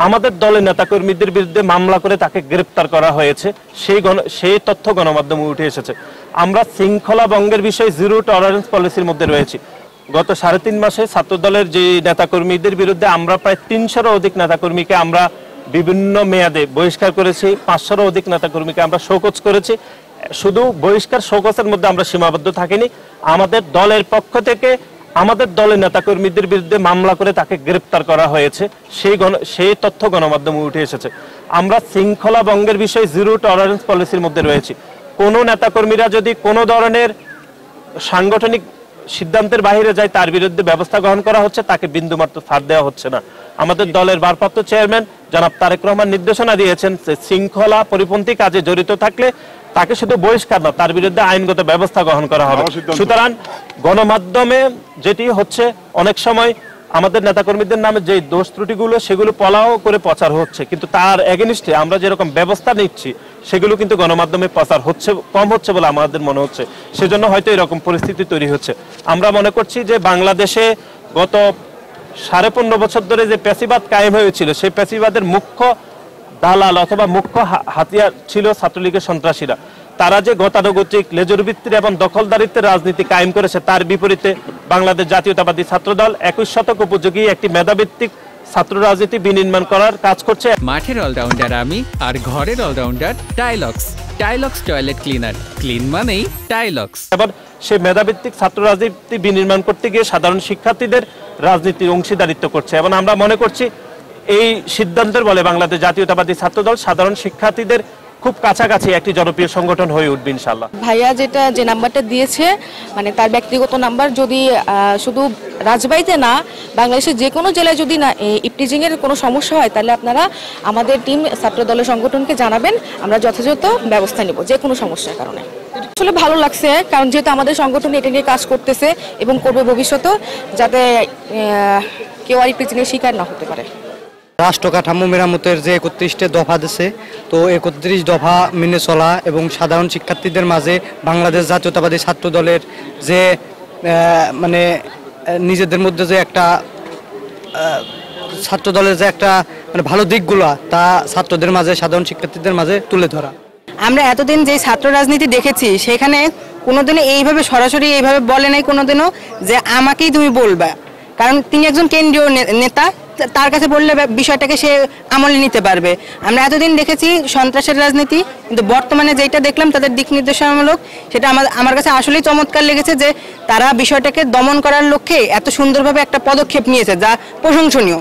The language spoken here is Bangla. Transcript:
আমাদের দলের নেতাকর্মীদের বিরুদ্ধে মামলা করে তাকে গ্রেপ্তার করা হয়েছে, সেই তথ্য গণমাধ্যমে উঠে এসেছে। আমরা শৃঙ্খলা ভঙ্গের বিষয়ে জিরো টলারেন্স পলিসির মধ্যে রয়েছি। গত 3.5 মাসে ছাত্রদলের যে নেতাকর্মীদের বিরুদ্ধে আমরা প্রায় 300-এরও অধিক নেতাকর্মীকে আমরা বিভিন্ন মেয়াদে বহিষ্কার করেছি, 500-এরও অধিক নেতাকর্মীকে আমরা শোকজ করেছি। শুধু বহিষ্কার শোকজের মধ্যে আমরা সীমাবদ্ধ থাকিনি, আমাদের দলের পক্ষ থেকে আমাদের দলের নেতাকর্মীদের বিরুদ্ধে মামলা করে তাকে গ্রেপ্তার করা হয়েছে, সেই তথ্য গণমাধ্যমে উঠে এসেছে। আমরা শৃঙ্খলা ভঙ্গের বিষয়ে জিরো টলারেন্স পলিসির মধ্যে রয়েছি। কোনো নেতাকর্মীরা যদি কোনো ধরনের সাংগঠনিক সিদ্ধান্তের বাইরে যায়, তার বিরুদ্ধে ব্যবস্থা গ্রহণ করা হচ্ছে, তাকে বিন্দুমাত্র ছাড় দেওয়া হচ্ছে না। আমাদের দলের ভারপ্রাপ্ত চেয়ারম্যান জনাব তারেক রহমান নির্দেশনা দিয়েছেন যে শৃঙ্খলা পরিপন্থী কাজে জড়িত থাকলে তাকে শুধু বহিষ্কার না, তার বিরুদ্ধে আইনগত ব্যবস্থা গ্রহণ করা হবে। সুতরাং গণমাধ্যমে যেটি হচ্ছে, অনেক সময় আমাদের নেতাকর্মীদের নামে যে দোষ ত্রুটিগুলো সেগুলো পলাও করে প্রচার হচ্ছে, কিন্তু তার এগেনিস্টে আমরা যেরকম ব্যবস্থা নিচ্ছি সেগুলো কিন্তু গণমাধ্যমে প্রচার হচ্ছে কম হচ্ছে বলে আমাদের মনে হচ্ছে। সেজন্য হয়তো এরকম পরিস্থিতি তৈরি হচ্ছে। আমরা মনে করছি যে বাংলাদেশে গত 15.5 বছর ধরে যে প্যাসিবাদ কায়েম হয়েছিল, সেই প্যাসিবাদের মুখ্য দালাল অথবা মুখ্য হাতিয়ার ছিল ছাত্রলীগের সন্ত্রাসীরা। তারা যে গতানুগতিক লেজুরবৃত্তির এবং দখলদারিত্বের রাজনীতি কায়েম করেছে, তার বিপরীতে বাংলাদেশ জাতীয়তাবাদী ছাত্রদল 21 শতক উপযোগী একটি মেধাভিত্তিক ছাত্র রাজনীতি বিনির্মাণ করার কাজ করছে। মাঠের অলরাউন্ডার আমি, আর ঘরের allrounder Tylox. Tylox toilet cleaner, clean মানেই টাইলক্স। এবার সেই মেধাভিত্তিক ছাত্র রাজনীতি বিনির্মাণ করতে গিয়ে সাধারণ শিক্ষার্থীদের রাজনীতির অংশীদারিত্ব করছে, এবং আমরা মনে করছি এই সিদ্ধান্তের বলে বাংলাদেশ জাতীয়তাবাদী ছাত্রদল সাধারণ শিক্ষার্থীদের খুব কাছাকাছি একটি জনপ্রিয় সংগঠন হয়ে উঠবে ইনশাআল্লাহ। ভাইয়া যে নাম্বারটা দিয়েছে, মানে তার ব্যক্তিগত নাম্বার, যদি শুধু রাজবাড়ীতে না বাংলাদেশের যে কোনো জেলায় যদি না ইপটিজিংয়ের কোনো সমস্যা হয়, তাহলে আপনারা আমাদের টিম ছাত্র দলের সংগঠনকে জানাবেন, আমরা যথাযথ ব্যবস্থা নেব যে কোনো সমস্যার কারণে। আসলে ভালো লাগছে, কারণ যেহেতু আমাদের সংগঠন এটা নিয়ে কাজ করতেছে এবং করবে ভবিষ্যতেও, যাতে কেউ আর ইপটিজিংয়ের শিকার না হতে পারে। রাষ্ট্র কাঠামো মেরামতের যে 31টি দফা দিচ্ছে, তো 31 দফা মেনে চলা এবং সাধারণ শিক্ষার্থীদের মাঝে বাংলাদেশ জাতীয়তাবাদী ছাত্র দলের যে মানে নিজেদের মধ্যে যে একটা ছাত্র দলের যে একটা মানে ভালো দিকগুলো, তা ছাত্রদের মাঝে সাধারণ শিক্ষার্থীদের মাঝে তুলে ধরা। আমরা এতদিন যে ছাত্র রাজনীতি দেখেছি, সেখানে কোনোদিনও এইভাবে সরাসরি এইভাবে বলে নাই কোনোদিনও যে আমাকেই তুমি বলবা, কারণ তিনি একজন কেন্দ্রীয় নেতা, তার কাছে বললে বিষয়টাকে সে আমলে নিতে পারবে। আমরা এতদিন দেখেছি সন্ত্রাসের রাজনীতি, কিন্তু বর্তমানে যেটা দেখলাম তাদের দিক নির্দেশনামূলক, সেটা আমার কাছে আসলেই চমৎকার লেগেছে যে তারা বিষয়টাকে দমন করার লক্ষ্যে এত সুন্দরভাবে একটা পদক্ষেপ নিয়েছে, যা প্রশংসনীয়।